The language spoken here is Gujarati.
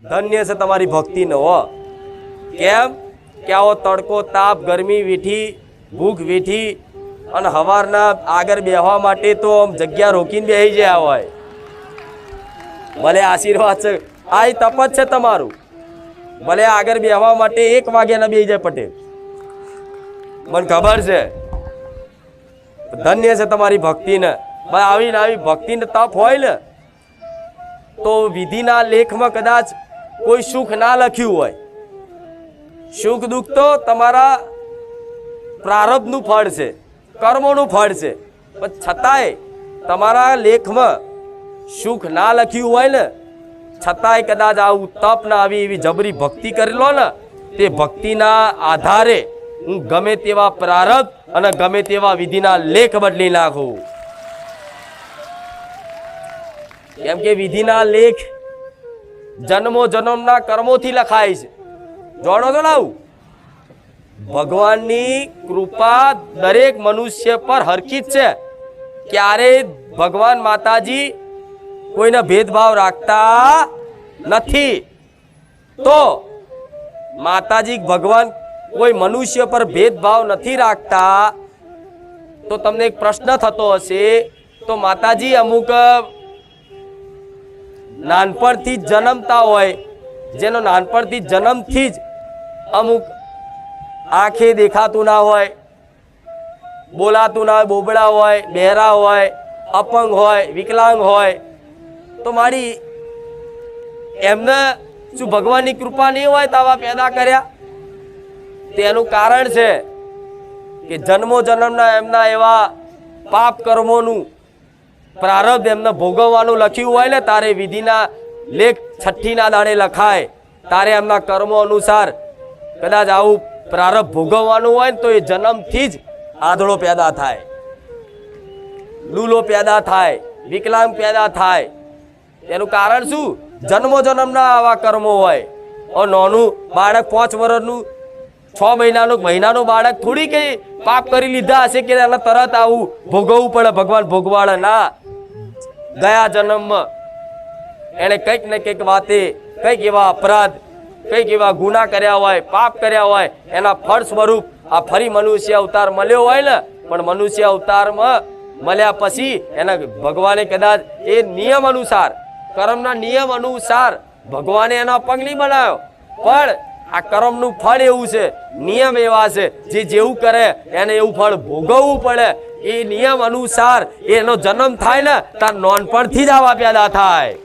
ધન્ય છે તમારી ભક્તિનો હો. કેમ કે આવો તડકો તાપ ગરમી વીઠી ભૂખ વીઠી અને હવારના આગળ બેહવા માટે તો આમ જગ્યા રોકીને બેસી ગયા હોય. ભલે આશીર્વાદ છે, આ તપ જ છે તમારું. ભલે આગળ બેહવા માટે 1 વાગ્યા ના બેસી જાય પટેલ, મને ખબર છે. ધન્ય છે તમારી ભક્તિને. આવી ભક્તિને તપ હોય ને તો વિધિના લેખમાં કદાચ કોઈ સુખ ના લખ્યું હોય. સુખ દુઃખ તો તમારા પ્રારબ્ધનું ફળ છે, કર્મોનું ફળ છે, પણ છતાંય તમારા લેખમાં સુખ ના લખ્યું હોય ને છતાંય કદાચ આવું તપ ના આવી એવી જબરી ભક્તિ કરી લો ને, તે ભક્તિના આધારે હું ગમે તેવા પ્રારબ્ધ અને ગમે તેવા વિધિના લેખ બદલી નાખું. કેમ કે વિધિના લેખ જન્મો જન્મના કર્મોથી લખાય છે. જાણો છો ને આવું? ભગવાનની કૃપા દરેક મનુષ્ય પર હરખી જ છે. ક્યારે ભગવાન માતાજી કોઈને ભેદભાવ રાખતા નથી. તો માતાજી ભગવાન કોઈ મનુષ્ય પર ભેદભાવ નથી રાખતા. તો તમને એક પ્રશ્ન થતો હશે, તો માતાજી અમુક નાનપણથી જ જન્મતા હોય, જેનો નાનપણથી જન્મથી જ અમુક આંખે દેખાતું ના હોય, બોલાતું ના હોય, બોબડા હોય, બહેરા હોય, અપંગ હોય, વિકલાંગ હોય, તો મારી એમને શું ભગવાનની કૃપા નહીં હોય તો આવા પેદા કર્યા? તેનું કારણ છે કે જન્મો જન્મના એમના એવા પાપ કર્મોનું પ્રારબ્ધ એમને ભોગવવાનું લખ્યું હોય ને, તારે વિધિના લેખ છઠ્ઠીના દાડે લખાય, તારે એમના કર્મો અનુસાર કદાચ આવું પ્રારબ્ધ ભોગવવાનું હોય ને તો એ જન્મથી જ આંધળો પેદા થાય, લૂલો પેદા થાય, વિકલાંગ પેદા થાય. એનું કારણ શું? જન્મો જન્મના આવા કર્મો હોય. નાનું બાળક 5 વર્ષનું 6 મહિનાનું બાળક થોડી કઈ પાપ કરી લીધા હશે કે એને તરત આવું ભોગવવું પડે, ભગવાન ભોગવાડે ના. ગયા જન્મમાં એને કંઈક ને કંઈક વાતે કંઈક એવા અપરાધ, કંઈક એવા ગુના કર્યા હોય, પાપ કર્યા હોય, એના ફળ સ્વરૂપ આ ફરી મનુષ્ય અવતાર મળ્યો હોય ને. પણ મનુષ્ય અવતારમાં મળ્યા પછી એના ભગવાને કદાચ એ નિયમ અનુસાર, કર્મના નિયમ અનુસાર ભગવાને એના પગ નહીં બનાવ્યો, પણ આ કર્મનું ફળ એવું છે, નિયમ એવા છે, જે જેવું કરે એને એવું ફળ ભોગવવું પડે. એ નિયમ અનુસાર એનો જન્મ થાય ને તાર નાનપણથી જ આવા પેદા થાય.